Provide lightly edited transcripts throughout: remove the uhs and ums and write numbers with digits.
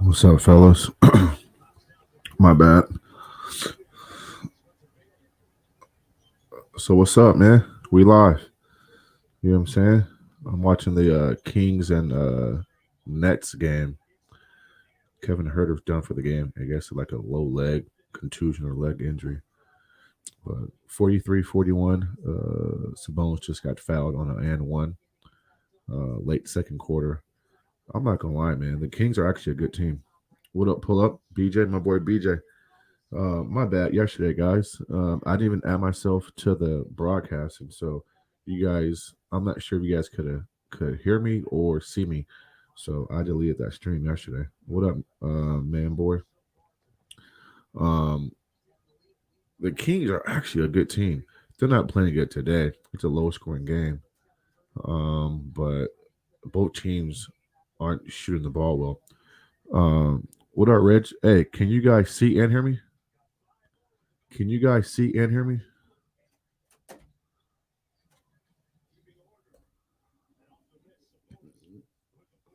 What's up, fellas? My bad. So what's up, man? We live. You know what I'm saying? I'm watching the Kings and Nets game. Kevin Herter's done for the game. I guess like a low leg contusion or leg injury. But 43-41, Sabonis just got fouled on an and one late second quarter. I'm not gonna lie, man. The Kings are actually a good team. What up? Pull up, BJ, my boy BJ. My bad. Yesterday, guys. I didn't even add myself to the broadcast, and so you guys, I'm not sure if you guys could hear me or see me. So I deleted that stream yesterday. What up, man, boy? Um, the Kings are actually a good team. They're not playing good today. It's a low scoring game. But both teams aren't shooting the ball well. What up, Reg? Hey, can you guys see and hear me? Can you guys see and hear me?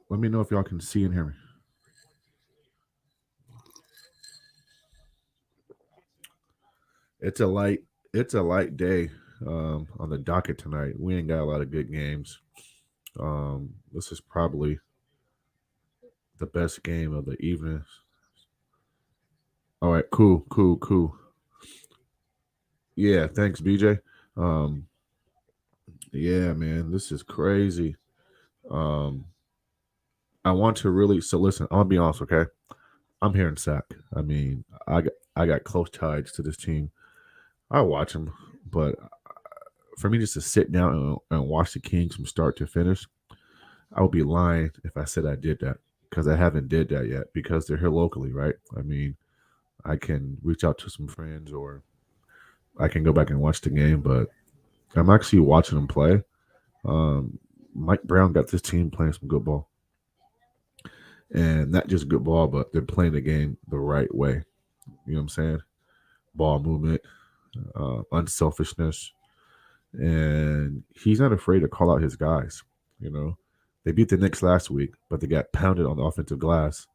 Let me know if y'all can see and hear me. It's a light it's a light day on the docket tonight. We ain't got a lot of good games. This is probably the best game of the evening. All right, cool. Yeah, thanks, BJ. Um, yeah, man, this is crazy. Um, I want to really so listen. I'm gonna be honest, okay? I'm here in Sac. I mean, I got close ties to this team. I watch them, but for me just to sit down and watch the Kings from start to finish, I would be lying if I said I did that because I haven't did that yet because they're here locally, right? I mean, I can reach out to some friends or I can go back and watch the game, but I'm actually watching them play. Um, Mike Brown got this team playing some good ball, and not just good ball, but they're playing the game the right way. You know what I'm saying? Ball movement, unselfishness, and he's not afraid to call out his guys. You know, they beat the Knicks last week, but they got pounded on the offensive glass.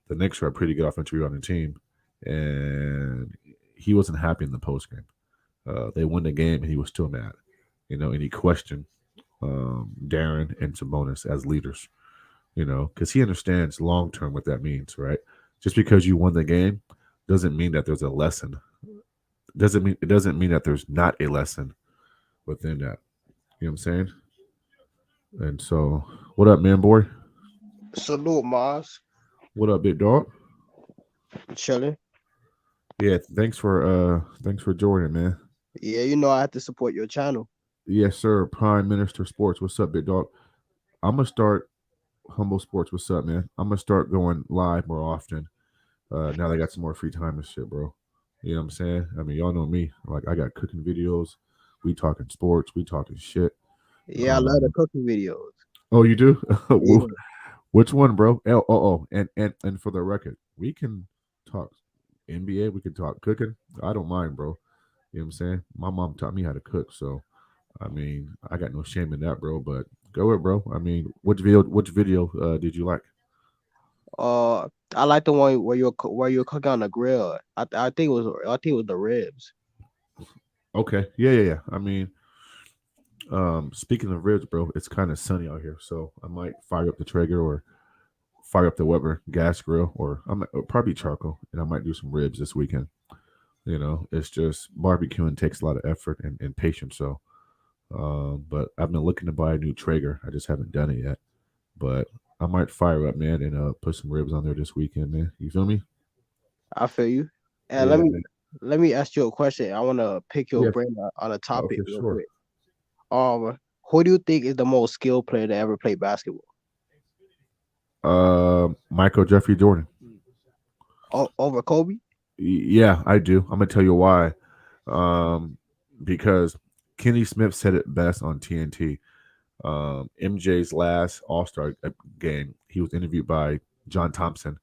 The Knicks are a pretty good offensive rebounding team, and he wasn't happy in the post game. They won the game, and he was still mad. You know, and he questioned Darren and Sabonis as leaders. You know, because he understands long term what that means, right? Just because you won the game doesn't mean that there's a lesson. It doesn't mean that there's not a lesson within that. You know what I'm saying? And so, what up, man, boy? Salute, Mars. What up, big dog? Chilling. Yeah, thanks for joining, man. Yeah, I have to support your channel. Yes, sir. Prime Minister Sports. What's up, big dog? I'm gonna start Humble Sports. What's up, man? I'm gonna start going live more often. Now they got some more free time and shit, bro. You know what I'm saying? I mean, y'all know me. Like, I got cooking videos. We talking sports. We talking shit. Yeah, I love the Um, cooking videos. oh, you do? Yeah, Which one, bro? And for the record, we can talk NBA. We can talk cooking. I don't mind, bro. You know what I'm saying? My mom taught me how to cook, so I mean, I got no shame in that, bro. But go ahead, bro. I mean, which video did you like? I like the one where you're cooking on the grill. I think it was the ribs. Okay, yeah. I mean, speaking of ribs, bro, it's kind of sunny out here, so I might fire up the Traeger or fire up the Weber gas grill, or I might probably charcoal, and I might do some ribs this weekend. You know, it's just barbecuing takes a lot of effort and patience. So, but I've been looking to buy a new Traeger. I just haven't done it yet. But I might fire up, man, and put some ribs on there this weekend, man. You feel me? I feel you. And let Yeah, me man. let me ask you a question. I want to pick your Yeah. brain on a topic Okay, real sure. quick. Who do you think is the most skilled player to ever play basketball? Michael Jeffrey Jordan. Over Kobe? Yeah, I do. I'm gonna tell you why. Um, because Kenny Smith said it best on TNT. MJ's last All Star game, he was interviewed by John Thompson,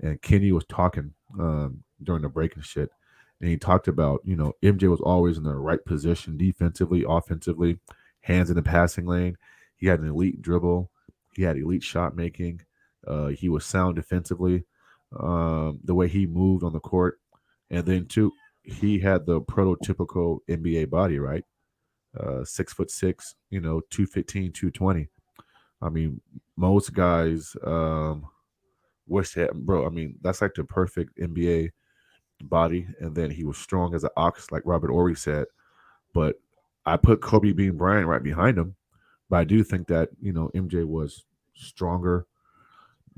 and Kenny was talking during the break and shit. And he talked about, MJ was always in the right position defensively, offensively, hands in the passing lane. He had an elite dribble. He had elite shot making. He was sound defensively. the way he moved on the court, and then too, he had the prototypical NBA body, right? 6'6", 215, 220. I mean, most guys wish that, bro. I mean, that's like the perfect NBA body. And then he was strong as an ox, like Robert Ory said. But I put Kobe Bean Bryant right behind him. But I do think that MJ was stronger,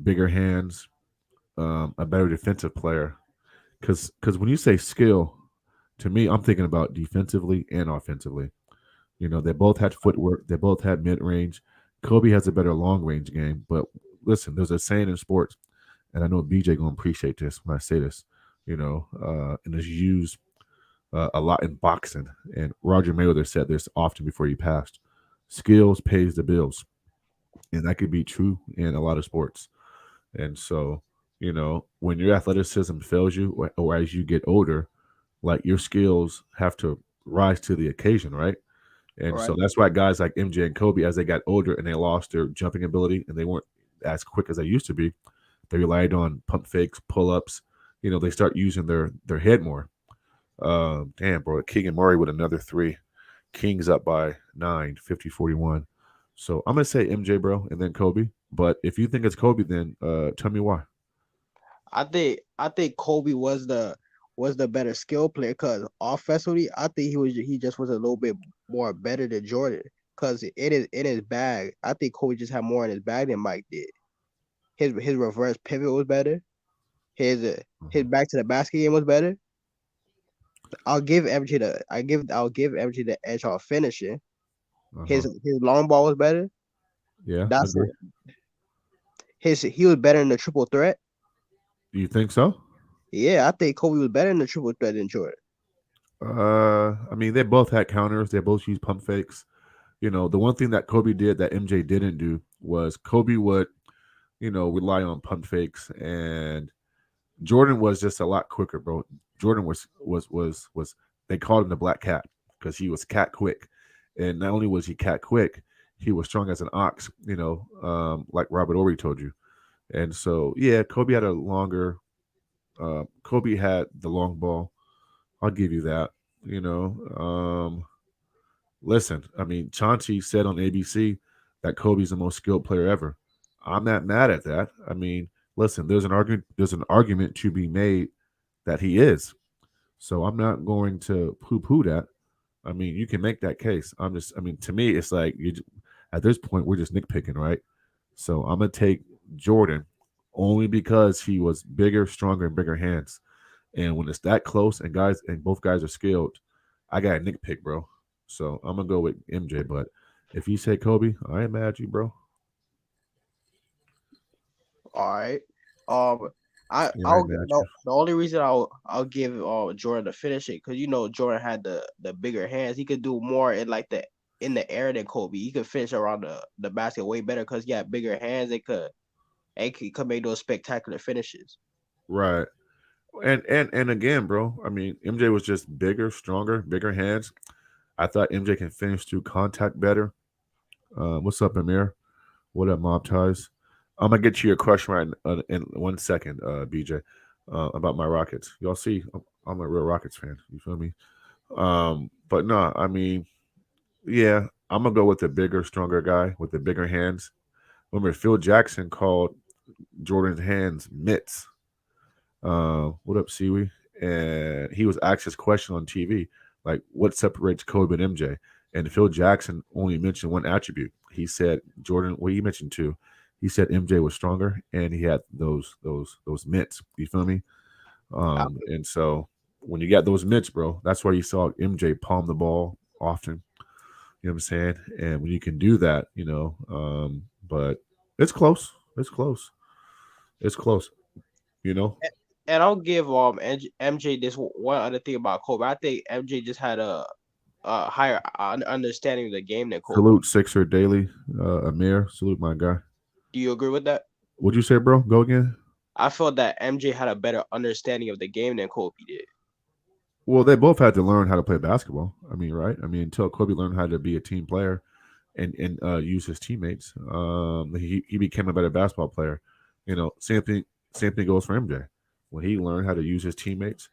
bigger hands, a better defensive player. Because when you say skill, to me, I'm thinking about defensively and offensively. They both had footwork. They both had mid range. Kobe has a better long range game. But listen, there's a saying in sports, and I know BJ gonna appreciate this when I say this. And it's used a lot in boxing. And Roger Mayweather said this often before he passed: "Skills pays the bills," and that could be true in a lot of sports. And so, when your athleticism fails you, or as you get older, like your skills have to rise to the occasion, right? And so Right. that's why guys like MJ and Kobe, as they got older and they lost their jumping ability and they weren't as quick as they used to be, they relied on pump fakes, pull ups. They start using their head more. Damn, bro. Keegan Murray with another three. Kings up by 9, 50-41. So I'm going to say MJ, bro, and then Kobe. But if you think it's Kobe, then tell me why. I think Kobe was the better skill player because offensively, I think he just was a little bit more better than Jordan because it is in his bag. I think Kobe just had more in his bag than Mike did. His reverse pivot was better. His Uh-huh. back to the basket game was better. I'll give MJ the edge on finishing. His Uh-huh. his long ball was better. Yeah, That's agree. he was better in the triple threat. Do you think so? Yeah, I think Kobe was better in the triple threat than Jordan. I mean, they both had counters. They both used pump fakes. The one thing that Kobe did that MJ didn't do was Kobe would, rely on pump fakes, and Jordan was just a lot quicker, bro. Jordan was they called him the black cat because he was cat quick, and not only was he cat quick, he was strong as an ox. Like Robert Ory told you, and so yeah, Kobe had a longer. Kobe had the long ball. I'll give you that. You know, listen, I mean, Chauncey said on ABC that Kobe's the most skilled player ever. I'm not mad at that. I mean, listen, there's an argument. There's an argument to be made that he is. So I'm not going to poo-poo that. I mean, you can make that case. I mean, to me, it's like at this point we're just nitpicking, right? So I'm gonna take Jordan only because he was bigger, stronger, and bigger hands. And when it's that close and both guys are skilled, I got a nitpick, bro. So I'm gonna go with MJ. But if you say Kobe, I ain't mad at you, bro. All right. Um, Yeah, I I'll ain't mad at no you. the only reason I'll give Jordan to finish it because Jordan had the bigger hands. He could do more in the air than Kobe. He could finish around the basket way better because he had bigger hands. It could make those spectacular finishes. Right. And again, bro. I mean, MJ was just bigger, stronger, bigger hands. I thought MJ can finish through contact better. What's up, Amir? What up, Mob Ties? I'm gonna get to your question right in 1 second, BJ, about my Rockets. Y'all see, I'm a real Rockets fan. You feel me? But no, I mean, yeah, I'm gonna go with the bigger, stronger guy with the bigger hands. Remember, Phil Jackson called Jordan's hands mitts. What up, Siwi? And he was asked this question on TV, like, what separates Kobe and MJ? And Phil Jackson only mentioned one attribute. He said Jordan. Well, he mentioned two. He said MJ was stronger and he had those mitts. You feel me? I, And so when you got those mitts, bro, that's why you saw MJ palm the ball often. You know what I'm saying? And when you can do that, but it's close. It's close. It's close. You know. and I'll give MJ this one other thing about Kobe. I think MJ just had a higher understanding of the game than Kobe. Salute Sixer Daily, Amir. Salute my guy. Do you agree with that? What'd you say, bro? Go again. I felt that MJ had a better understanding of the game than Kobe did. Well, they both had to learn how to play basketball. I mean, right? I mean, until Kobe learned how to be a team player and use his teammates, he became a better basketball player. Same thing. Same thing goes for MJ. When he learned how to use his teammates,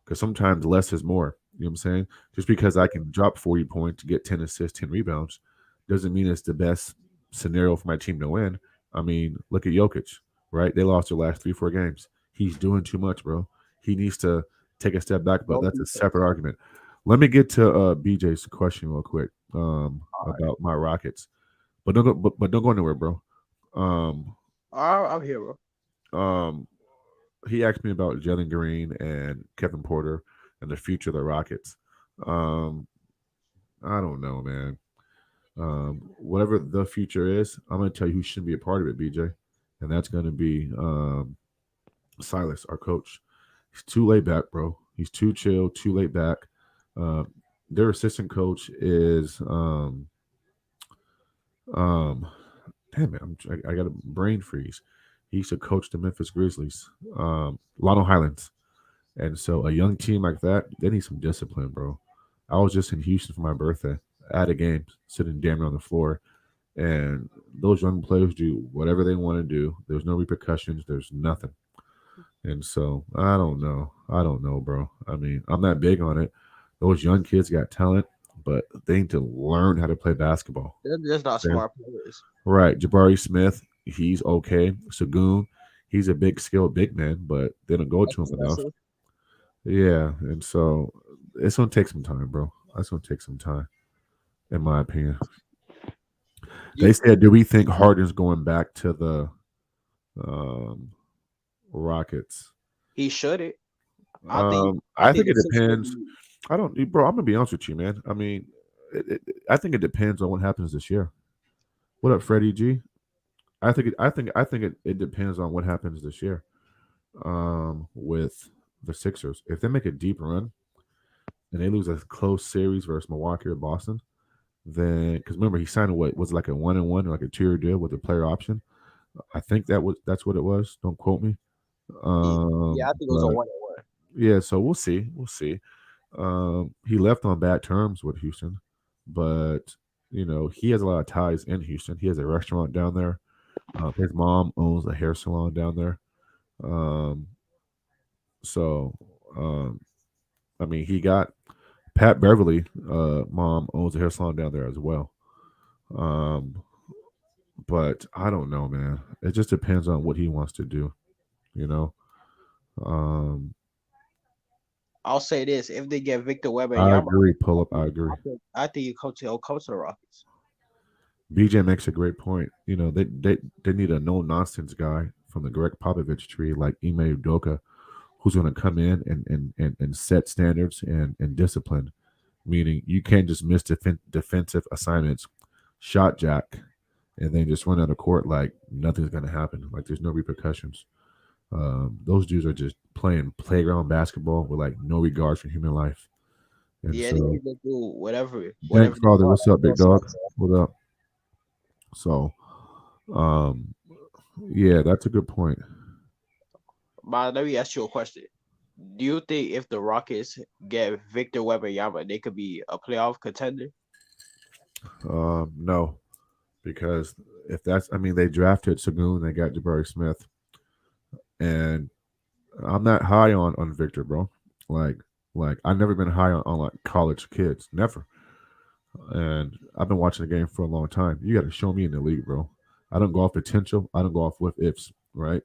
because sometimes less is more. You know what I'm saying? Just because I can drop 40 points, get 10 assists, 10 rebounds, doesn't mean it's the best scenario for my team to win. I mean, look at Jokic, right? They lost their last 3, 4 games. He's doing too much, bro. He needs to take a step back, but No that's a defense. separate argument. Let me get to BJ's question real quick All right. about my Rockets, but don't go anywhere, bro. Um, I'm here, bro. um, he asked me about Jalen Green and Kevin Porter and the future of the Rockets. Um, I don't know, man. Whatever the future is, I'm gonna tell you who shouldn't be a part of it, BJ, and that's gonna be Silas, our coach. He's too laid back, bro. He's too chill, too laid back. Uh, their assistant coach is um damn it, I got a brain freeze. He used to coach the Memphis Grizzlies, Lano Highlands. And so a young team like that, they need some discipline, bro. I was just in Houston for my birthday at a game, sitting damn near on the floor, and those young players do whatever they want to do. There's no repercussions. There's nothing. And so I don't know. I don't know, bro. I mean, I'm not big on it. Those young kids got talent, but they need to learn how to play basketball. They're just not Okay? smart players. Right. Jabari Smith, he's okay. Sagoon, he's a big skilled big man, but they don't go That's to him enough. expensive. Yeah, and so it's gonna take some time, bro. It's gonna take some time, in my opinion. You, They said, "Do we think Harden's going back to the um, Rockets?" he shouldn't. I I think think the it Sixers will depends. be. I don't, bro. I'm gonna be honest with you, man. I mean, I think it depends on what happens this year. What up, Freddie G? I think it depends on what happens this year. With the Sixers, if they make a deep run and they lose a close series versus Milwaukee or Boston, then because remember he signed a what was it, like a 1-1 or like a 2-year deal with a player option. I think that's what it was. Don't quote me. Yeah, I think it was a But 1-1. yeah, so we'll see. We'll see. He left on bad terms with Houston, but he has a lot of ties in Houston. He has a restaurant down there. His mom owns a hair salon down there. Um, so um, I mean, he got Pat Beverly. Mom owns a hair salon down there as well. Um, but I don't know, man. It just depends on what he wants to do. You know. Um, I'll say this: if they get Victor Weber and I Yama, agree. Pull up. I agree. I think he'll come to the Rockets. BJ makes a great point. They need a no nonsense guy from the Greg Popovich tree like Ime Udoka, who's going to come in and set standards and discipline. Meaning you can't just miss defensive assignments, shot jack, and then just run out of court like nothing's going to happen. Like there's no repercussions. Those dudes are just playing playground basketball with like no regard for human life. And Yeah, they so, can just do whatever Dank they Father, want. what's up, No big dog? sense. What up? So, um, yeah, that's a good point. But let me ask you a question: do you think if the Rockets get Victor Weber and Yama, they could be a playoff contender? No, because if that's, I mean, they drafted Sagoon, they got Jabari Smith, and I'm not high on Victor, bro. Like, like I've never been high on like college kids, never. And I've been watching the game for a long time. You got to show me in the league, bro. I don't go off potential. I don't go off what ifs, right?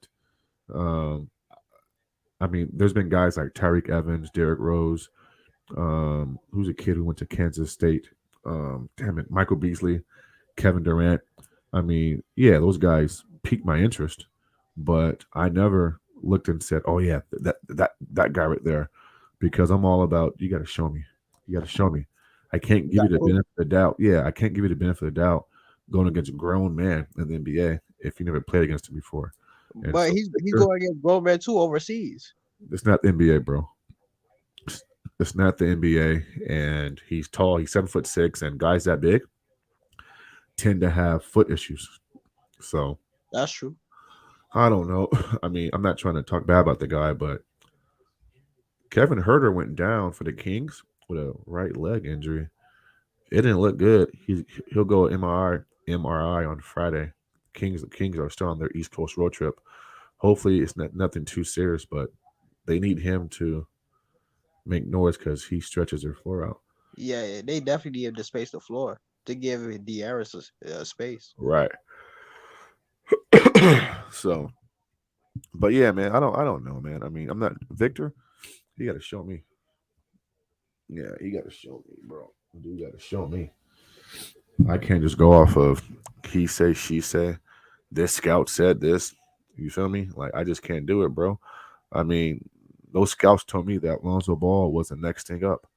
Um, I mean, there's been guys like Tyreek Evans, Derrick Rose, who's a kid who went to Kansas State. Damn it, Michael Beasley, Kevin Durant. I mean, yeah, those guys piqued my interest, but I never looked and said, "Oh yeah, that guy right there," because I'm all about you got to show me. You got to show me. I can't You give you got the proof. benefit of the doubt. Yeah, I can't give you the benefit of the doubt going against a grown man in the NBA if you never played against him before. And But so he's Victor, going against grown men too overseas. it's not the NBA, bro. It's not the NBA, and he's tall. He's 7'6", and guys that big tend to have foot issues. So That's true. I don't know. I mean, I'm not trying to talk bad about the guy, but Kevin Herter went down for the Kings with a right leg injury. It didn't look good. He'll go MRI on Friday. Kings are still on their East Coast road trip. Hopefully, it's nothing too serious, but they need him to make noise because he stretches their floor out. Yeah, yeah, they definitely need to space the floor to give De'Aaron space. Right. So, but yeah, man, I don't know, man. I mean, I'm not Victor. He got to show me. Yeah, he got to show me, bro. Dude got to show me. I can't just go off of he say, she say, this scout said this. You feel me? Like I just can't do it, bro. I mean, those scouts told me that Lonzo Ball was the next thing up,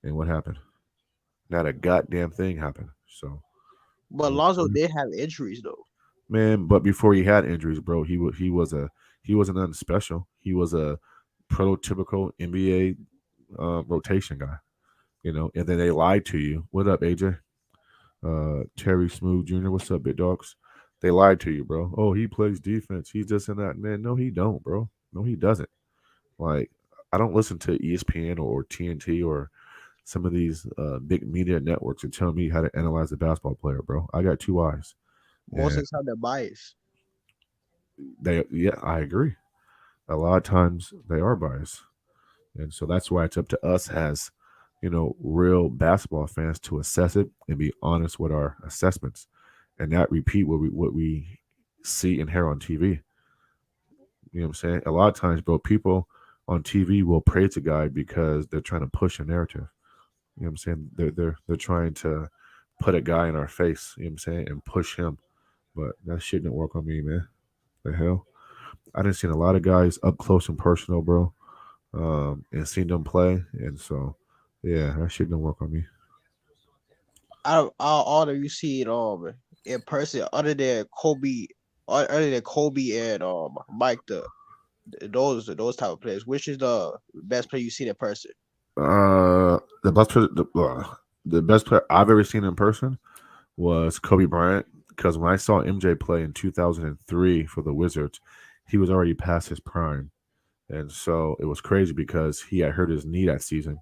and what happened? Not a goddamn thing happened. So, But Lonzo did have injuries though. man, but before he had injuries, bro, he wasn't nothing special. He was a prototypical NBA rotation guy, And then they lied to you. What up, AJ? Terry Smooth Jr. What's up, big dogs? They lied to you, bro. Oh, he plays defense. He's this and that. Man, no, he don't, bro. No, he doesn't. Like, I don't listen to ESPN or TNT or some of these big media networks to tell me how to analyze a basketball player, bro. I got two eyes, Most and of the time they're biased. yeah, I agree. A lot of times they are biased, and so that's why it's up to us as real basketball fans to assess it and be honest with our assessments, and not repeat what we see and hear on TV. You know what I'm saying? A lot of times, bro, people on TV will praise a guy because they're trying to push a narrative. You know what I'm saying? They're trying to put a guy in our face, you know what I'm saying, and push him. But that shit didn't work on me, man. The hell? I didn't seen a lot of guys up close and personal, bro. And seen them play. And so yeah, that shit didn't work on me. Out of all that you see it in person, other than Kobe and Mike, those type of players, which is the best player you seen in person? The best player, the best player I've ever seen in person was Kobe Bryant. Because when I saw MJ play in 2003 for the Wizards, he was already past his prime. And so it was crazy because he had hurt his knee that season.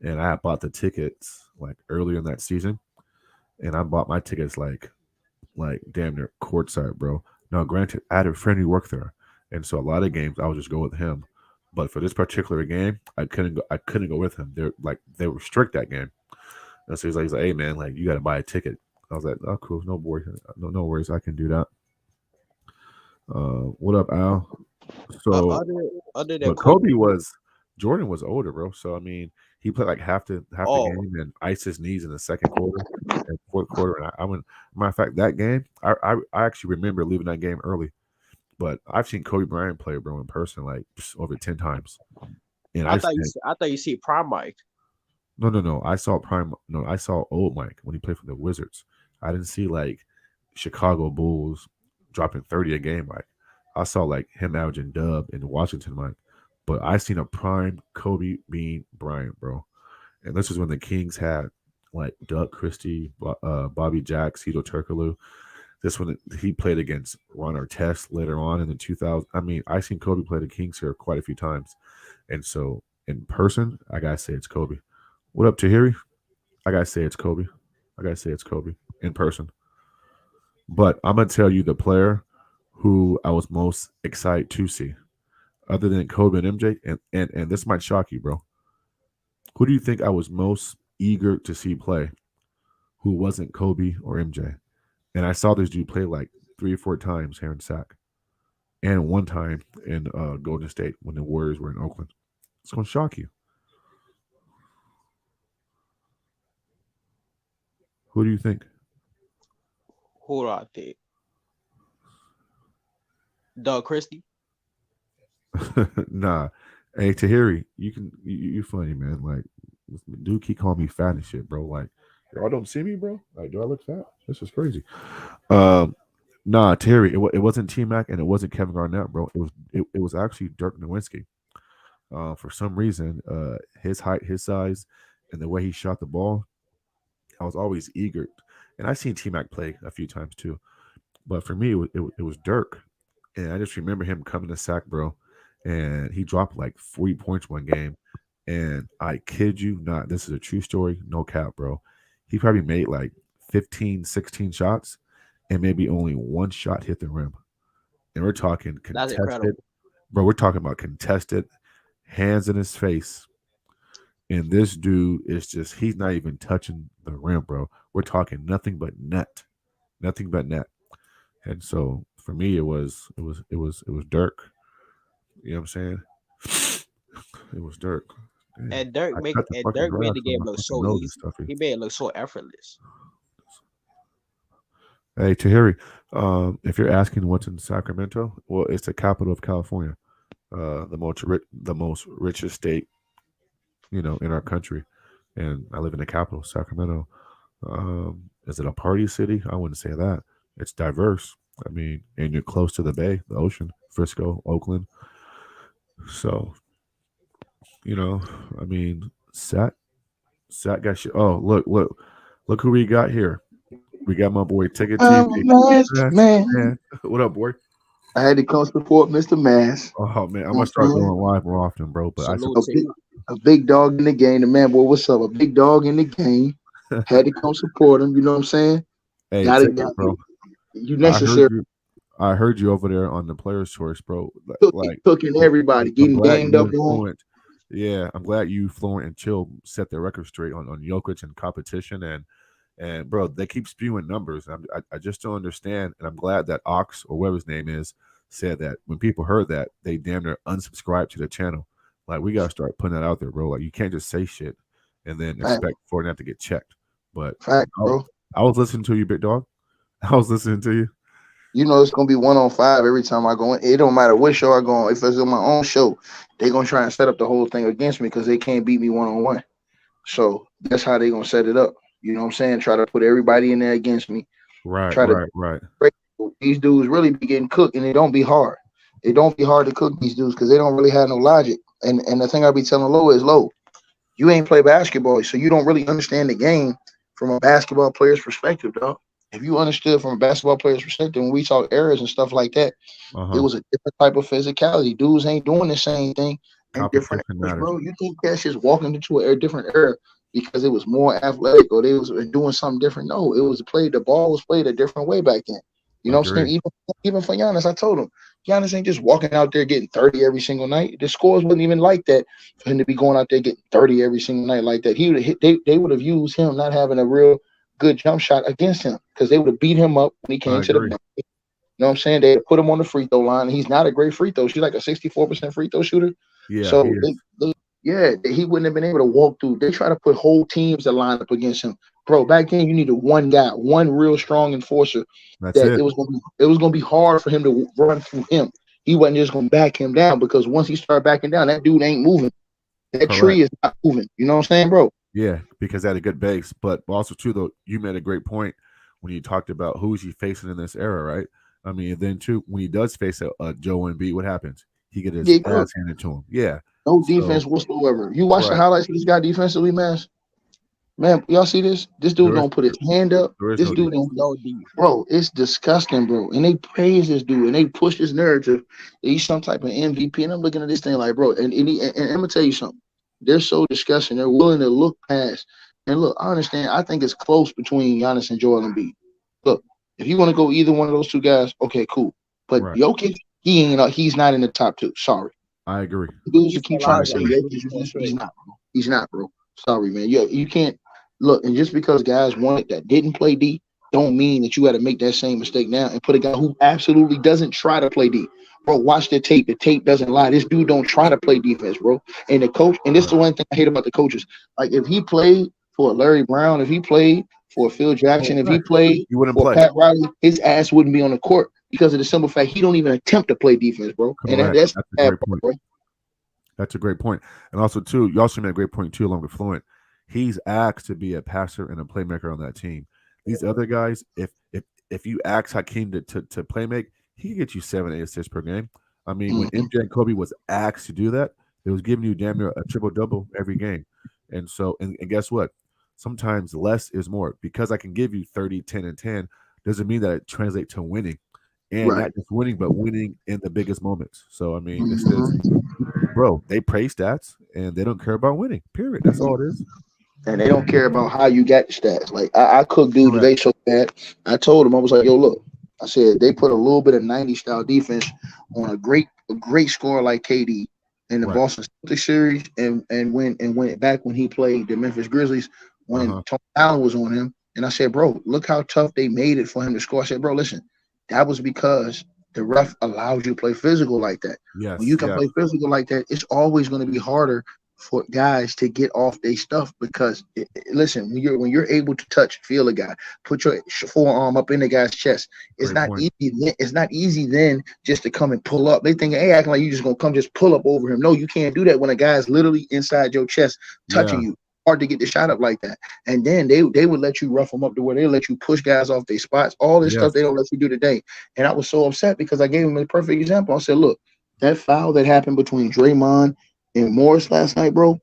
And I had bought the tickets like earlier in that season. And I bought my tickets like damn near courtside, bro. Now, granted, I had a friend who worked there, and so a lot of games I would just go with him. But for this particular game, I couldn't go. I couldn't go with him. They were strict that game, and so he's like, "Hey man, like you got to buy a ticket." I was like, "Oh cool, no worries, no worries, I can do that." What up, Al? Uh, So, other other than but Kobe, Kobe was Jordan was older, bro. So I mean, he played like half the oh, game and iced his knees in the second quarter and fourth quarter. And I went. Matter of fact, that game, I actually remember leaving that game early. But I've seen Kobe Bryant play, bro, in person like over 10 times, and I said, I thought you see Prime Mike. no, no, no. I saw prime. No, I saw old Mike when he played for the Wizards. I didn't see like Chicago Bulls dropping 30 a game. Like I saw like him averaging dub in Washington, Mike. But I seen a prime Kobe Bean Bryant, bro. And this was when the Kings had like Doug Christie, Bobby Jack, Cito Turkoglu. This one he played against Ron Artest later on in the 2000s. I mean, I seen Kobe play the Kings here quite a few times, and so in person, I gotta say it's Kobe. What up, Tahiri? I gotta say it's Kobe. I gotta say it's Kobe in person. But I'm gonna tell you the player who I was most excited to see, other than Kobe and MJ, and this might shock you, bro. Who do you think I was most eager to see play? Who wasn't Kobe or MJ? And I saw this dude play like 3 or 4 times here in Sac, and one time in Golden State when the Warriors were in Oakland. It's gonna shock you. Who do you think? Who do I think? Doug Christie. Nah. Hey Tahiri, you funny man. Like dude keep calling me fat and shit, bro. Like y'all don't see me, bro. Like do I look fat? This is crazy. Um, nah, Terry, it wasn't T Mac and it wasn't Kevin Garnett, bro. It was actually Dirk Nowitzki. For some reason, his height, his size, and the way he shot the ball, I was always eager. And I've seen T Mac play a few times too, but for me, it was Dirk, and I just remember him coming to sack, bro, and he dropped like 40 points one game, and I kid you not, this is a true story, no cap, bro. He probably made like 15, 16 shots, and maybe only one shot hit the rim. and we're talking That's contested, incredible. bro. We're talking about contested, hands in his face, and this dude is just—he's not even touching the rim, bro. We're talking nothing but net. And so for me, it was Dirk. You know what I'm saying? It was Dirk. Damn, I cut the And fucking Dirk made grass the with game my look fucking so nose and easy. stuff. He made it look so effortless. Hey, Tahiri, if you're asking what's in Sacramento, well, it's the capital of California, the most richest state, in our country, and I live in the capital, Sacramento. Is it a party city? I wouldn't say that. It's diverse. I mean, and you're close to the bay, the ocean, Frisco, Oakland. So, you know, I mean, Sat got shit. Oh, look who we got here. We got my boy Ticket TV. Man, Man, what up, boy? I had to come support Mr. Mass. Oh man, I'm You know gonna what start I'm saying? going live more often, bro. But I Salute A to big, you. a big dog in the game. The man, boy, what's up? A big dog in the game. Had to come support him. You know what I'm saying? hey, Got it. Ticket, bro. You I heard necessary. you. I heard you over there on the Players Choice, bro. Like, Cooking I'm everybody, I'm getting glad gamed you up and on. Fluent. Yeah, I'm glad you, Fluent, and Chill set the record straight on Jokic and competition, and bro, they keep spewing numbers. I just don't understand, and I'm glad that Ox or whatever his name is said that when people heard that, they damn near unsubscribed to the channel. Like, we gotta start putting that out there, bro. Like, you can't just say shit and then Fact, expect for it not to get checked. But fact, I, bro. I was listening to you, big dog. I was listening to you. You know it's gonna be 1 on 5 every time I go in. It don't matter what show I go on. If it's on my own show, they gonna try and set up the whole thing against me because they can't beat me 1 on 1. So that's how they gonna set it up. You know what I'm saying? Try to put everybody in there against me. Right, Try to right, right. these dudes really be getting cooked, and it don't be hard. It don't be hard to cook these dudes because they don't really have no logic. And the thing I be telling Low is, Low, you ain't play basketball, so you don't really understand the game from a basketball player's perspective, dog. If you understood from a basketball player's perspective, when we talk errors and stuff like that, Uh it huh. was a different type of physicality. Dudes ain't doing the same thing in different Competition eras, matters. bro. You think that's just walking into a different era because it was more athletic or they was doing something different? No, it was played. The ball was played a different way back then. You know what I'm Agree. saying? Even for Giannis, I told him Giannis ain't just walking out there getting 30 every single night. The scores wasn't even like that for him to be going out there getting 30 every single night like that. He would have they would have used him not having a real good jump shot against him because they would have beat him up when he I came to the agree. bench. You know what I'm saying? They put him on the free throw line. He's not a great free throw. She's like a 64% free throw shooter. Yeah, he So is. yeah, he wouldn't have been able to walk through. They try to put whole teams to line up against him. Bro, back then you needed one guy, one real strong enforcer That's that it. it was gonna be hard for him to run through him. He wasn't just gonna back him down because once he started backing down, that dude ain't moving. That Correct. tree is not moving. You know what I'm saying, bro? Yeah, because they had a good base. But also too, though, you made a great point when you talked about who's he facing in this era, right? I mean, and then too, when he does face a Joe Embiid, what happens? He get his Get ass cooked. handed to him. Yeah. No So defense whatsoever. You watch the right, highlights of this guy defensively, man. Man, y'all see this? This dude there is don't put his hand up. there is This no dude defense. don't, No defense. bro. It's disgusting, bro. And they praise this dude and they push this narrative that he's some type of MVP. And I'm looking at this thing like, bro. And I'm gonna tell you something. They're so disgusting. They're willing to look past. And look, I understand. I think it's close between Giannis and Joel Embiid. Look, if you want to go either one of those two guys, okay, cool. But Right. Jokic, he ain't. He's not in the top two. Sorry. I agree. Dudes He's who keep still I trying out to say there. agree. Jokic He's is still this, he's straight. not, bro. He's not, bro. Sorry, man. You can't look, and just because guys want it that didn't play D, don't mean that you got to make that same mistake now and put a guy who absolutely doesn't try to play D. Bro, watch the tape. The tape doesn't lie. This dude don't try to play defense, bro. And the coach, and this is Right. the one thing I hate about the coaches. Like if he played for Larry Brown, if he played for Phil Jackson, if he Right. played You wouldn't for play. Pat Riley, his ass wouldn't be on the court because of the simple fact he don't even attempt to play defense, bro. And Correct. that's the That's a bad great part, point. bro. That's a great point. And also too, you also made a great point too, along with Fluent. He's asked to be a passer and a playmaker on that team. These other guys, if you ask Hakeem to play make, he can get you 7, 8 assists per game. I mean, when Mhm. MJ and Kobe was asked to do that, it was giving you damn near a triple double every game. And so, and guess what? Sometimes less is more. Because I can give you 30, 10, and 10, doesn't mean that it translates to winning. And Right. not just winning, but winning in the biggest moments. So I mean, it's just, Mhm. bro, they praise stats and they don't care about winning. Period. That's all it is. And they don't care about how you got the stats. Like I cooked dude Correct. today so bad. I told him I was like, "Yo, look." I said they put a little bit of 90 style defense on a great scorer like KD in the Right. Boston Celtics series, and went back when he played the Memphis Grizzlies when Uh-huh. Tony Allen was on him. And I said, bro, look how tough they made it for him to score. I said, bro, listen, that was because the ref allows you to play physical like that. When Yes. you can Yeah. play physical like that, it's always going to be harder for guys to get off their stuff because listen, when you're able to touch, feel a guy, put your forearm up in the guy's chest, it's Great not point. easy. It's not easy then just to come and pull up. They think, hey, acting like you just gonna come just pull up over him. No, you can't do that when a guy's literally inside your chest touching Yeah. you. Hard to get the shot up like that. And then they would let you rough them up to where they let you push guys off their spots. All this Yes. stuff they don't let you do today. And I was so upset because I gave him a perfect example. I said, look, that foul that happened between Draymond and Morris last night, bro,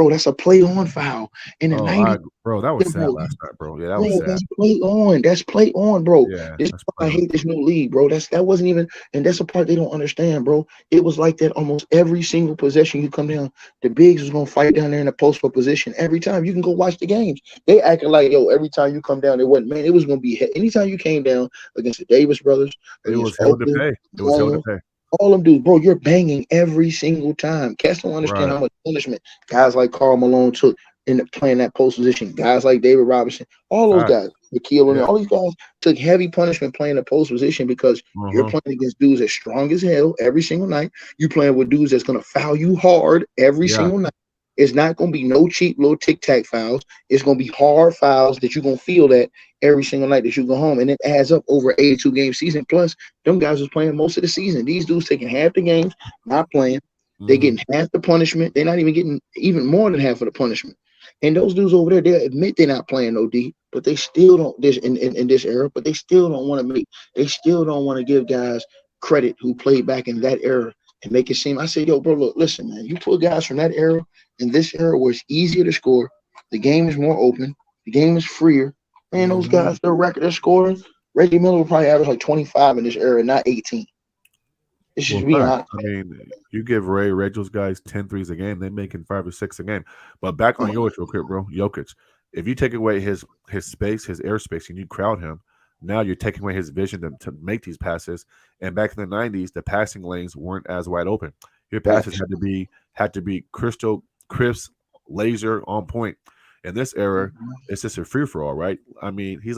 that's a play on foul in the Oh, 90s. bro, that was Yeah, sad bro, last night, bro. Yeah, that was bro, sad. that's play on. That's play on, bro. Yeah, This is that's why I playing. hate this new league, bro. That wasn't even, and that's the part they don't understand, bro. It was like that almost every single possession you come down. The bigs was gonna fight down there in the post for position every time. You can go watch the games. They acting like yo, every time you come down, it wasn't man. It was gonna be anytime you came down against the Davis brothers, It against was hell to Oakland, pay. It was hell to pay. all them dudes, bro, you're banging every single time. Cats don't understand Right. how much punishment guys like Karl Malone took in playing that post position. Guys like David Robinson, all those Fact. guys, Shaquille O'Neal, Yeah. all these guys took heavy punishment playing the post position because you're Uh-huh. playing against dudes as strong as hell every single night. You playing with dudes that's gonna foul you hard every Yeah. single night. It's not gonna be no cheap little tic tac fouls. It's gonna be hard fouls that you're gonna feel that every single night that you go home, and it adds up over 82 game season. Plus, them guys was playing most of the season. These dudes taking half the games, not playing. They Mm-hmm. getting half the punishment. They're not even getting even more than half of the punishment. And those dudes over there, they admit they're not playing no D, but they still don't this in this era, but they still don't want to they still don't want to give guys credit who played back in that era and make it seem. I say, yo, bro, look, listen, man, you put guys from that era in this era where it's easier to score, the game is more open, the game is freer. Man, those Mm-hmm. guys, their record, they're scoring. Reggie Miller will probably average like 25 in this era, not 18. It's Well, just being fact. honest. I mean, you give Reggie's guys 10 threes a game, they're making 5 or 6 a game. But back on Jokic real quick, bro. Jokic. If you take away his space, his airspace, and you crowd him, now you're taking away his vision to make these passes. And back in the 90s, the passing lanes weren't as wide open. Your passes Facts. had to be crystal crisp, laser on point. In this era, it's just a free for all, right? I mean, his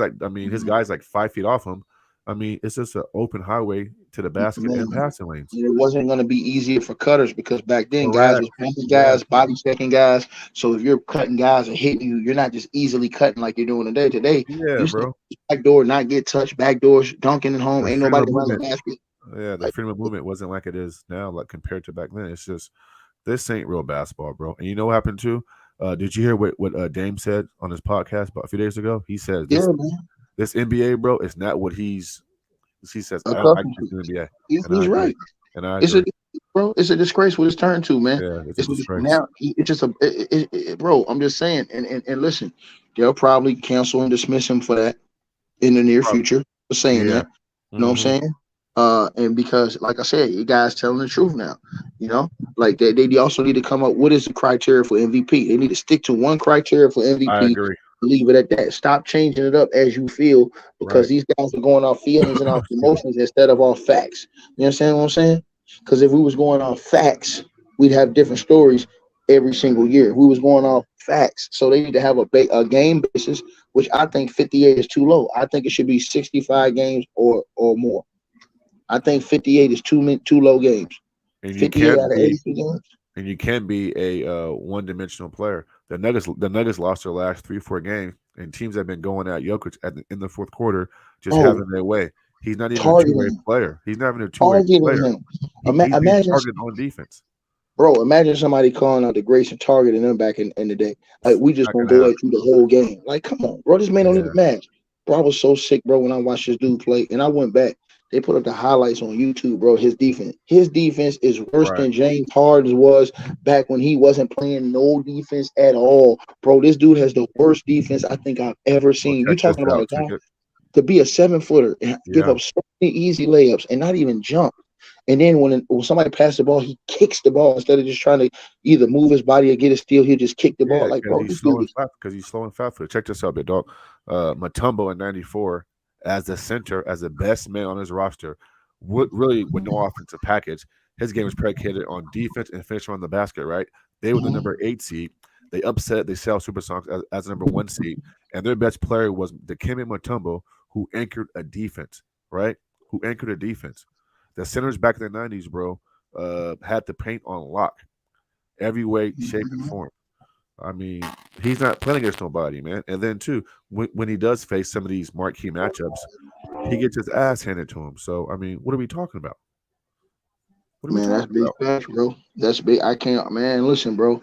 guy's like 5 feet off him. I mean, it's just an open highway to the basket and Man, passing lanes. it wasn't going to be easier for cutters because back then guys Correct. was punching Yeah. guys, body checking guys. So if you're cutting guys and hitting you, you're not just easily cutting like you're doing today. Today, Yeah, you still bro. back door, not get touched, back doors, dunking at home. The Ain't freedom nobody of running the movement. basket. Yeah, the Like, freedom of movement wasn't like it is now, like compared to back then. It's just this ain't real basketball, bro. And you know what happened too? Did you hear what Dame said on his podcast about a few days ago? He says yeah, this man, this NBA, bro, is not what he says. I accustomed get to. the NBA, and I He's agree, right. and I It's a agree. bro. It's a disgrace what it's turned to, man. Yeah, it's a disgrace. Now. It's just bro. I'm just saying. And listen, they'll probably cancel and dismiss him for that in the near Prob- future for saying Yeah. that. You know what I'm Mm-hmm. saying? And because, like I said, you guys telling the truth now. You know, like they also need to come up. What is the criteria for MVP? They need to stick to one criteria for I MVP. agree. Leave it at that. Stop changing it up as you feel because Right. these guys are going off feelings and off Excuse me. emotions instead of off facts. You understand what I'm saying? Because if we was going off facts, we'd have different stories every single year. We was going off facts, so they need to have a game basis, which I think 58 is too low. I think it should be 65 games or more. I think 58 is too low games. And you 58 can't out of be 82 games. and you can be a one-dimensional player. The Nuggets lost their last 3-4 games, and teams have been going at Jokic in the fourth quarter, just Oh, having their way. He's not even a two-way targeting, player. He's not even a two-way targeting player. him. He's being Imagine, targeted on defense. bro. Imagine somebody calling out the Grayson targeting them back in the day. Like we just Not gonna gonna go at happen. you the whole game. Like, come on, bro. This man don't even Yeah, match. Bro, I was so sick, bro, when I watched this dude play, and I went back. They put up the highlights on YouTube, bro. His defense is worse right. than James Harden's was back when he wasn't playing no defense at all, bro. This dude has the worst defense I think I've ever Well, seen. You check this talking about a out. guy Check it. to be a 7 footer and give Yeah, up so many easy layups and not even jump. And then when somebody passes the ball, he kicks the ball instead of just trying to either move his body or get a steal. He'll just kick the ball. yeah, Like, because bro, he's this slow dude and is fast. Because he's slow and fast. Check this out, big dog. Matumbo in '94. as the center, as the best man on his roster, really with no offensive package. His game was predicated on defense and finishing on the basket, right? They were the Mhm. number 8 seed. They upset the Seattle Supersonics as the number 1 seed, and their best player was Dikembe Mutombo, who anchored a defense, right? Who anchored a defense. The centers back in the 90s, bro, had the paint on lock, every way, shape, and Mhm. form. I mean, he's not playing against nobody, man. And then too, when he does face some of these marquee matchups, he gets his ass handed to him. So I mean, what are we talking about? What are we Man, that's talking big about? facts, bro. That's big. I can't, man. Listen, bro.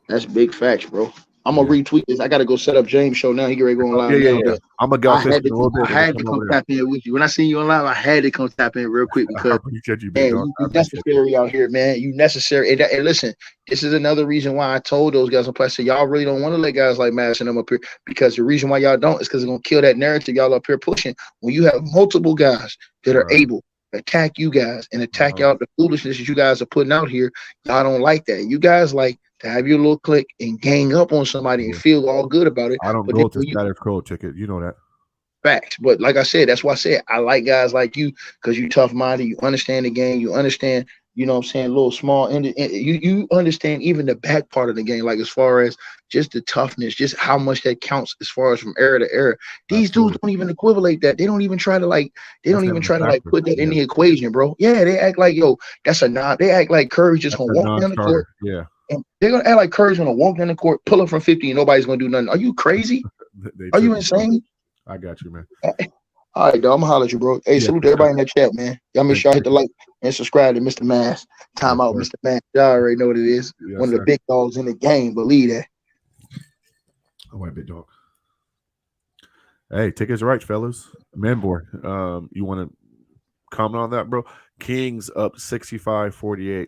That's big facts, bro. I'm gonna Yeah. retweet this. I gotta go set up James' show now. He get ready to go on Yeah, live yeah, now, yeah. but I'm gonna get I off this had in to a come. little bit, I then we'll had to come come over there. tap in with you. When I seen you on live, I had to come tap in real quick I because appreciate you, big man, dog. I you appreciate you. necessary out here, man. You necessary. And listen, this is another reason why I told those guys on plastic, y'all really don't want to let guys like Madison them up here because the reason why y'all don't is because it's gonna kill that narrative y'all up here pushing. When you have multiple guys that are Right. able to attack you guys and attack Uh-huh. y'all the foolishness that you guys are putting out here, y'all don't like that. You guys like to have your little click and gang up on somebody and Yeah. feel all good about it. I don't But then go with the when you status quo ticket. You know that. facts. But like I said, that's why I said I like guys like you because you tough minded, you understand the game, you understand, you know what I'm saying, little small you understand even the back part of the game, like as far as just the toughness, just how much that counts as far as from era to era. These dudes Absolutely. don't even equivalate that. They don't even try to like That's not even a factor. put that in Yeah. the equation, bro. Yeah, they act like yo, that's a non they act like Curry's just That's gonna a walk down the non-starter. court Yeah. and they're gonna act like Curry's gonna walk down the court, pull up from 50, and nobody's gonna do nothing. Are you crazy? They Are you tripping. insane? I got you, man. All right, dog. I'm gonna holler at you, bro. Hey, Yeah, salute for to sure. everybody in that chat, man. Y'all make Thanks, sure y'all hit the Ticket. like and subscribe to Mr. Mass. Yes, Time out, sir. Mr. Mass. Y'all already know what it is. Yes, One of the sir. big dogs in the game. Believe that. All right, big dog. Hey, tickets right, fellas. Manboy, you want to comment on that, bro? Kings up 65-48,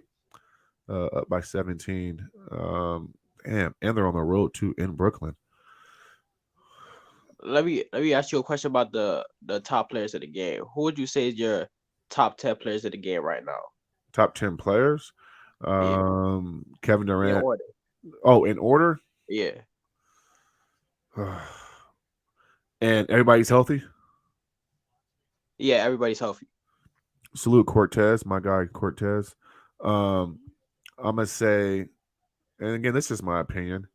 up by 17. Damn, and they're on the road too in Brooklyn. Let me ask you a question about the top players of the game. Who would you say is your top 10 players of the game right now? Top 10 players. Yeah, Kevin in Durant. order. Oh, in order. Yeah, And everybody's healthy. yeah. Everybody's healthy. Salute Cortez, my guy Cortez. Um, I'm gonna say, and again, this is my opinion.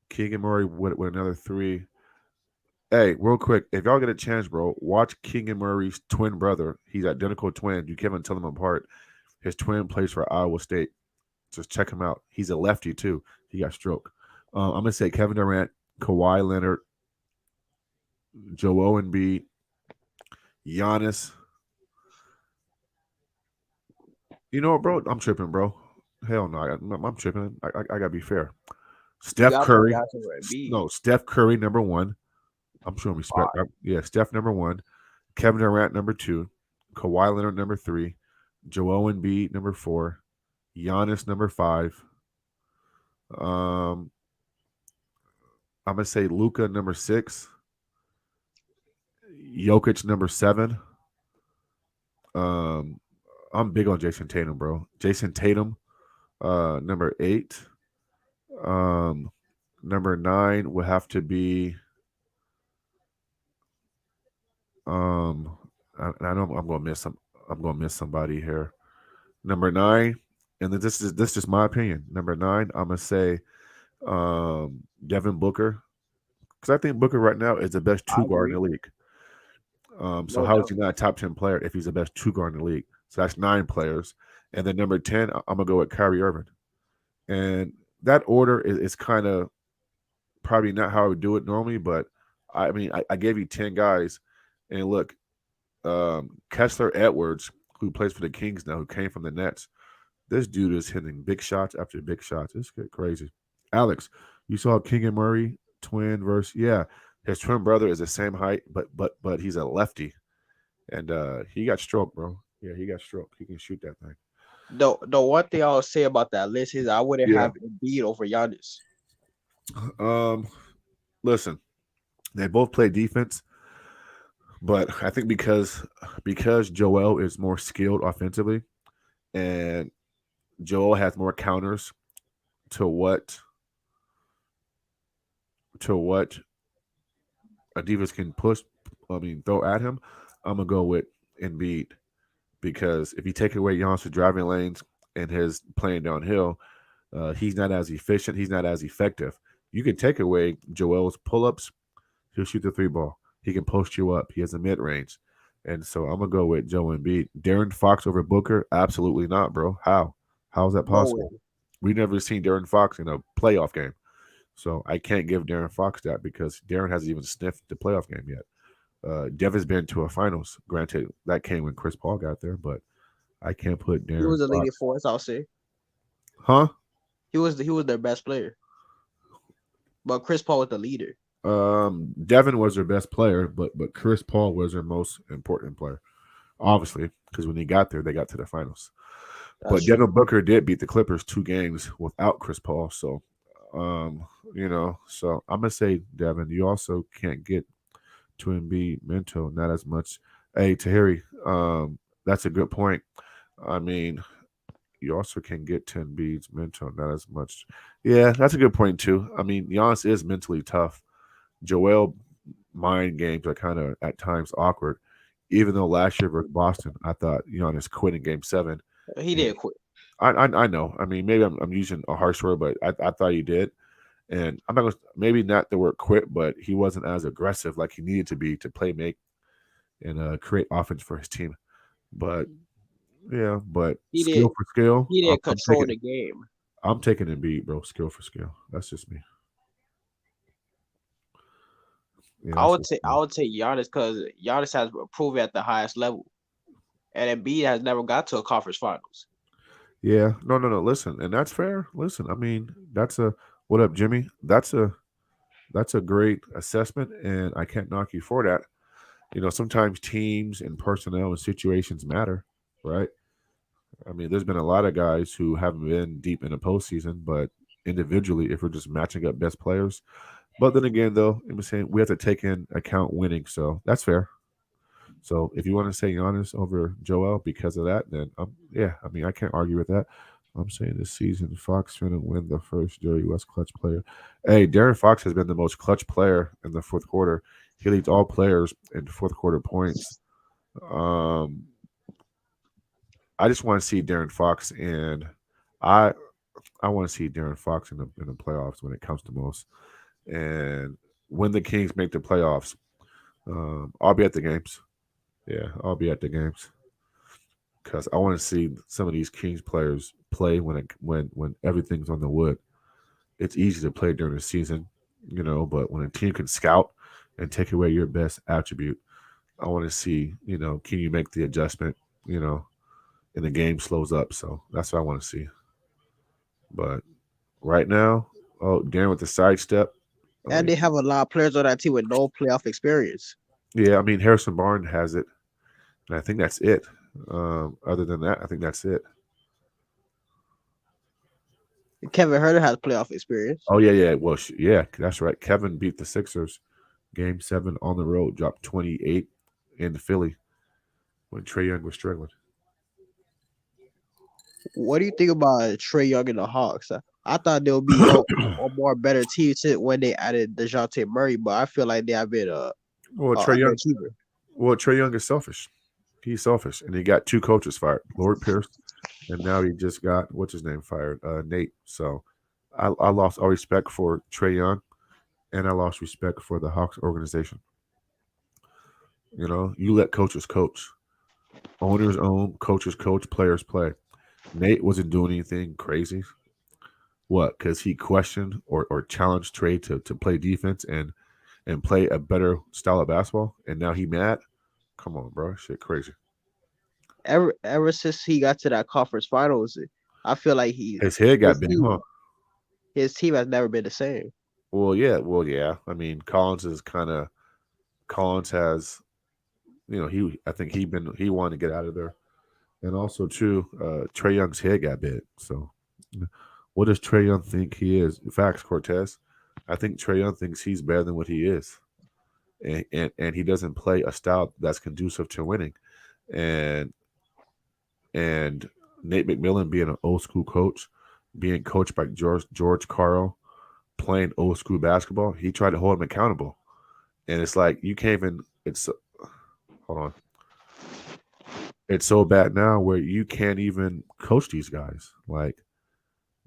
Keegan Murray with another three. Hey, real quick, if y'all get a chance, bro, watch Keegan Murray's twin brother. He's identical twin. You can't even tell them apart. His twin plays for Iowa State. Just check him out. He's a lefty too. He got stroke. I'm gonna say Kevin Durant, Kawhi Leonard, Joel Embiid, Giannis. You know what, bro? I'm tripping, bro. Hell no, I'm tripping. I gotta be fair. You Steph got to put Curry. guys over Embiid. No, Steph Curry number one. I'm showing respect. Yeah, Steph number one. Kevin Durant number two. Kawhi Leonard number three. Joel Embiid number four. Giannis number five. Um, I'm gonna say Luca number six. Jokic number seven. Um, I'm big on Jason Tatum, bro. Jason Tatum, number eight. Um, number nine would have to be I know I'm gonna miss some. I'm gonna miss somebody here. Number nine, and then this is my opinion. Number nine, I'm gonna say Devin Booker because I think Booker right now is the best I two guard in agree. the league. So No how is doubt. he not a top 10 player if he's the best two guard in the league? So that's nine players, and then number 10, I'm gonna go with Kyrie Irving, and that order is kind of probably not how I would do it normally, but I mean I gave you 10 guys, and look, Kessler Edwards, who plays for the Kings now, who came from the Nets. This dude is hitting big shots after big shots. It's crazy. Alex, you saw Keegan Murray twin versus his twin brother is the same height, but he's a lefty, and he got stroke, bro. Yeah, he got stroke. He can shoot that thing. The one thing I'll say about that list is I wouldn't Yeah. have Embiid over Giannis. Um. Listen, they both play defense, but I think because Joel is more skilled offensively, and Joel has more counters to what a defense can throw at him, I'm gonna go with Embiid because if you take away Giannis' driving lanes and his playing downhill, he's not as efficient. He's not as effective. You can take away Joel's pull-ups. He'll shoot the three ball. He can post you up. He has a mid range. And so I'm gonna go with Joe Embiid. Darren Fox over Booker? Absolutely not, bro. How? How is that No possible? way. We've never seen Darren Fox in a playoff game. So I can't give Darren Fox that because Darren hasn't even sniffed the playoff game yet. Devin's been to a finals. Granted, that came when Chris Paul got there, but I can't put He Darren was the leading Fox. force, I'll say. Huh? He was their best player. But Chris Paul was the leader. Devin was their best player, but Chris Paul was their most important player, obviously, because when he got there, they got to the finals. That's But true. Devin Booker did beat the Clippers 2 games without Chris Paul, so so I'm gonna say Devin. You also can't get to Embiid mental, not as much. Hey, Tahiri, that's a good point. I mean, you also can get to Embiid's mental, not as much. Yeah, that's a good point too. I mean, Giannis is mentally tough. Joel mind games are kind of at times awkward. Even though last year versus Boston, I thought Giannis quit in Game 7. He And didn't quit. I know. I mean, maybe I'm using a harsh word, but I thought he did. And I'm not gonna maybe not the word quit, but he wasn't as aggressive like he needed to be to play make and create offense for his team. But yeah, but He skill did. for skill, He I'm, didn't I'm control taking the game. I'm taking Embiid, bro. Skill for skill. That's just me. Yeah, I that's would just say me. I would say Giannis because Giannis has proven at the highest level, and Embiid has never got to a conference finals. Yeah, no. Listen, and that's fair. Listen, I mean, that's a what up, Jimmy? That's a great assessment, and I can't knock you for that. Sometimes teams and personnel and situations matter, right? I mean, there's been a lot of guys who haven't been deep in the postseason, but individually, if we're just matching up best players. But then again, though, I'm saying we have to take in account winning, so that's fair. So if you want to say Giannis over Joel because of that, then yeah, I mean I can't argue with that. I'm saying this season Fox finna win the first Jerry West clutch player. Hey, Darren Fox has been the most clutch player in the fourth quarter. He leads all players in fourth quarter points. Um, I just want to see Darren Fox and I I want to see Darren Fox in the playoffs when it comes to most. And when the Kings make the playoffs, I'll be at the games. Yeah, I'll be at the games because I want to see some of these Kings players play when everything's on the wood. It's easy to play during the season, but when a team can scout and take away your best attribute, I want to see, can you make the adjustment, you know, and the game slows up. So that's what I want to see. But right now, oh, Darren with the sidestep. Oh And yeah, they have a lot of players on that team with no playoff experience. yeah. I mean, Harrison Barnes has it, and I think that's it. Other than that, I think that's it. Kevin Herter has playoff experience. Oh yeah. Well, yeah, that's right. Kevin beat the Sixers, Game 7 on the road, dropped 28 in Philly when Trae Young was struggling. What do you think about Trae Young and the Hawks? I thought they'll be a more better team when they added Dejounte Murray, but I feel like they have been well, a Trae Young. underachiever. Well, Trae Young is selfish. He's selfish, and he got two coaches fired, Lord Pierce, and now he just got what's his name fired, Nate. So I lost all respect for Trae Young, and I lost respect for the Hawks organization. You let coaches coach, owners own, coaches coach, players play. Nate wasn't doing anything crazy. What? Because he questioned or challenged Trey to play defense and play a better style of basketball, and now he mad. Come on, bro, shit, crazy. Ever since he got to that conference finals, I feel like His head got his big, huh? team his team has never been the same. Well, yeah. I mean, Collins has, I think he wanted to get out of there, and also too, Trey Young's head got big. So, what does Trey Young think he is? Facts, Cortez. I think Trey Young thinks he's better than what he is, and he doesn't play a style that's conducive to winning, and and Nate McMillan being an old school coach, being coached by George Carl, playing old school basketball, he tried to hold him accountable. And it's like you can't even. it's hold on. It's so bad now where you can't even coach these guys. Like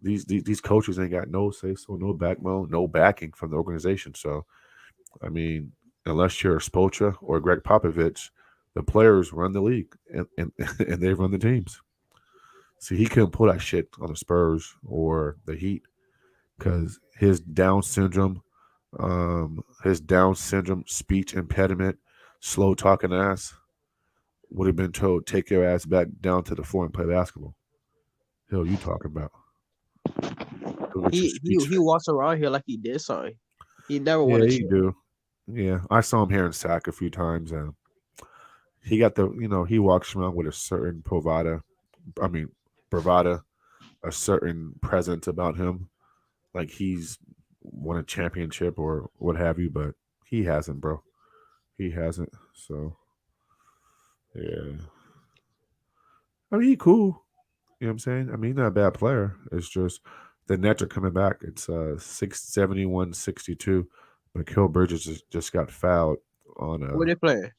these coaches ain't got no say so, no backbone, no backing from the organization. So I mean, unless you're Spolcha or Greg Popovich, the players run the league and and they run the teams. See, he couldn't pull that shit on the Spurs or the Heat because his Down syndrome, speech impediment, slow talking ass would have been told, take your ass back down to the floor and play basketball. Hell, you talking about? Go get your speech. He walks around here like he did something. He never won Yeah, a you chip. do. Yeah, I saw him here in Sac a few times, and he got he walks around with a certain I mean, bravada, a certain presence about him, like he's won a championship or what have you, but he hasn't, bro. He hasn't. So yeah, I mean, he cool. You know what I'm saying? I mean, he's not a bad player. It's just the Nets are coming back. It's 671-62. Mikal Bridges just got fouled on Who they playing?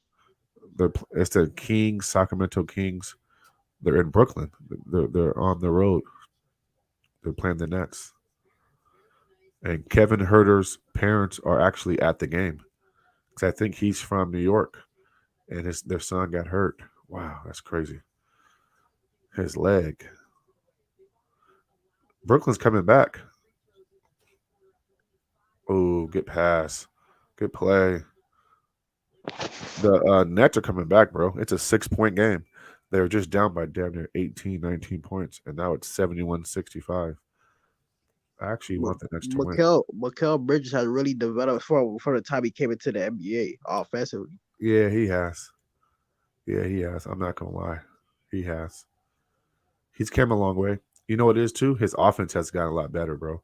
it's the Kings, Sacramento Kings. They're in Brooklyn. They're on the road. They're playing the Nets. And Kevin Herter's parents are actually at the game because I think he's from New York, and their son got hurt. Wow, that's crazy. His leg. Brooklyn's coming back. Oh, good pass. Good play. The Nets are coming back, bro. It's a 6-point game. They were just down by damn near 18, 19 points, and now it's 71-65. I actually want the Nets to win. Mikel Bridges has really developed for the time he came into the NBA offensively. Yeah, he has. Yeah, he has. I'm not gonna lie. He has. He's came a long way. You know what it is too? His offense has gotten a lot better, bro.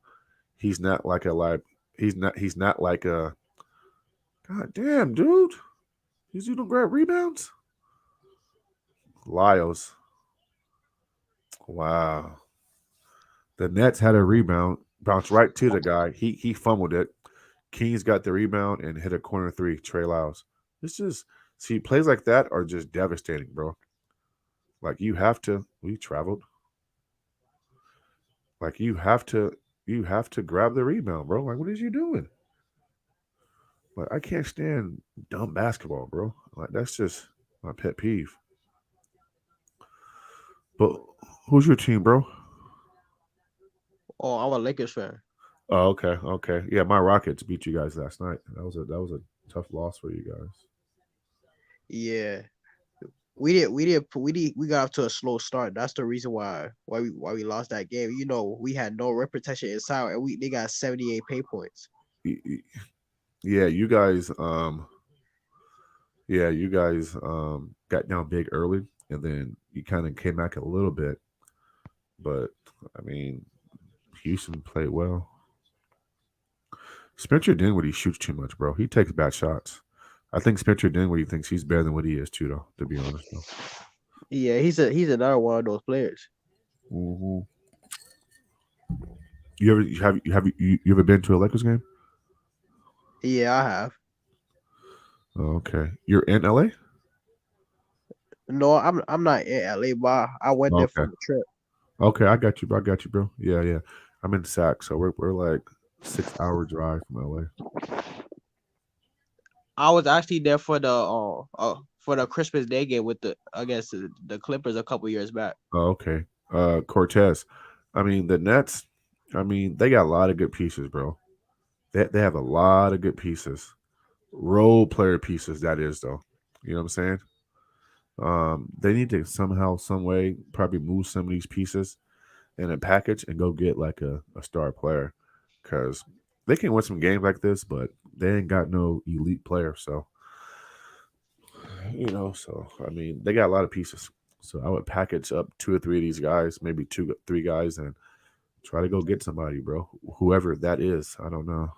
He's not like a like he's not like a God damn, dude. These dude don't grab rebounds? Lyles. Wow. The Nets had a rebound, bounced right to the guy. He fumbled it. Kings got the rebound and hit a corner three. Trae Lyles. It's just see plays like that are just devastating, bro. Like you have to. We traveled. Like you have to grab the rebound, bro. Like what is you doing? Like I can't stand dumb basketball, bro. Like that's just my pet peeve. But who's your team, bro? Oh, I'm a Lakers fan. Oh, okay, okay. Yeah, my Rockets beat you guys last night. That was a tough loss for you guys. Yeah, we got off to a slow start. That's the reason why we lost that game. You know, we had no rim protection inside, and they got 78 pay points. Y- y- Yeah, you guys. Yeah, you guys got down big early, and then you kind of came back a little bit. But I mean, Houston played well. Spencer Dinwiddie shoots too much, bro. He takes bad shots. I think Spencer Dinwiddie thinks he's better than what he is too, though. To be honest, though. Yeah, he's another one of those players. Hmm. You ever been to a Lakers game? Yeah, I have. Oh, okay, you're in LA. No, I'm not in LA, but I went there for Okay, the trip. okay, I got you, bro. I got you, bro. Yeah, yeah. I'm in Sac, so we're like 6 hour drive from LA. I was actually there for the Christmas Day game with the against the Clippers a couple years back. Oh, okay. Cortez. I mean, the Nets, I mean, they got a lot of good pieces, bro. They have a lot of good pieces. Role player pieces, that is, though. You know what I'm saying? They need to somehow, some way, probably move some of these pieces in a package and go get like a star player. Because they can win some games like this, but they ain't got no elite player. So, so I mean, they got a lot of pieces. So I would package up two or three of these guys, maybe two, three guys, and try to go get somebody, bro. Whoever that is, I don't know.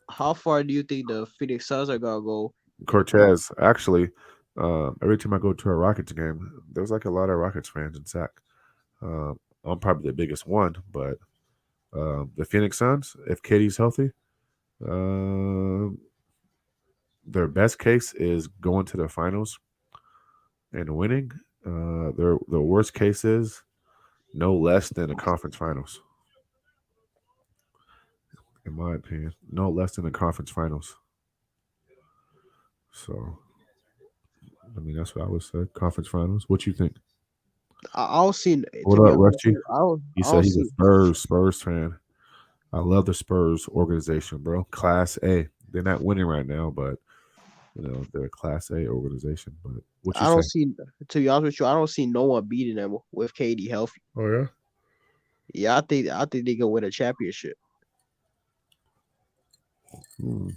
How far do you think the Phoenix Suns are gonna go? Uh, Cortez, actually, every time I go to a Rockets game, there's like a lot of Rockets fans in Sac. I'm probably the biggest one, but the Phoenix Suns, if Katie's healthy, uh, their best case is going to the finals and winning. The worst case is no less than the conference finals. In my opinion, no less than the conference finals. So, I mean, that's what I would say. Conference finals. What you think? I don't see, What to be up, honest with Rusty? you, He I don't said he's a see. Spurs fan. I love the Spurs organization, bro. Class A. They're not winning right now, but they're a Class A organization. But what you I say? don't see. To be honest with you, I don't see no one beating them with KD healthy. Oh yeah. Yeah, I think they can win a championship. Hmm.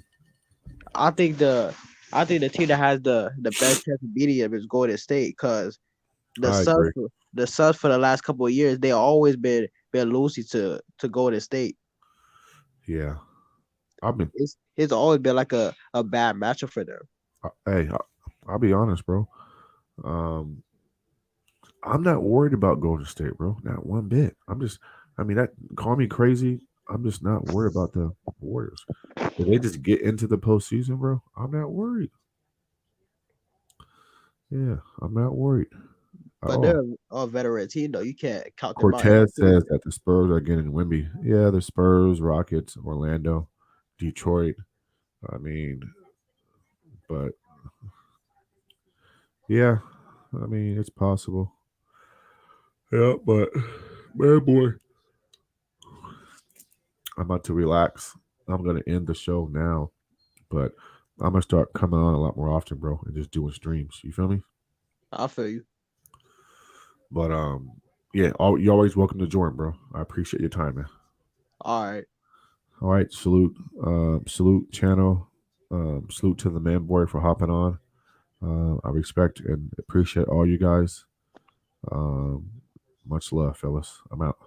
I think the I think the team that has the best chance of beating them is Golden State, because the I Suns agree. the Suns for the last couple of years they always been losing to Golden State. Yeah. I've been. It's always been like a bad matchup for them. Hey, I'll be honest, bro. Um, I'm not worried about Golden State, bro. Not one bit. I mean, that call me crazy. I'm just not worried about the Warriors. If they just get into the postseason, bro, I'm not worried. Yeah, I'm not worried at But all. they're a veteran team though. You can't count them out Cortez every says year. that the Spurs are getting Wimby. Yeah, the Spurs, Rockets, Orlando, Detroit. I mean, but yeah, I mean, it's possible. Yeah, but man, boy, I'm about to relax. I'm gonna end the show now, but I'm gonna start coming on a lot more often, bro, and just doing streams. You feel me? I feel you. But yeah, you're always welcome to join, bro. I appreciate your time, man. All right. All right, salute channel, salute to the man boy for hopping on. I respect and appreciate all you guys. Um, much love, fellas. I'm out.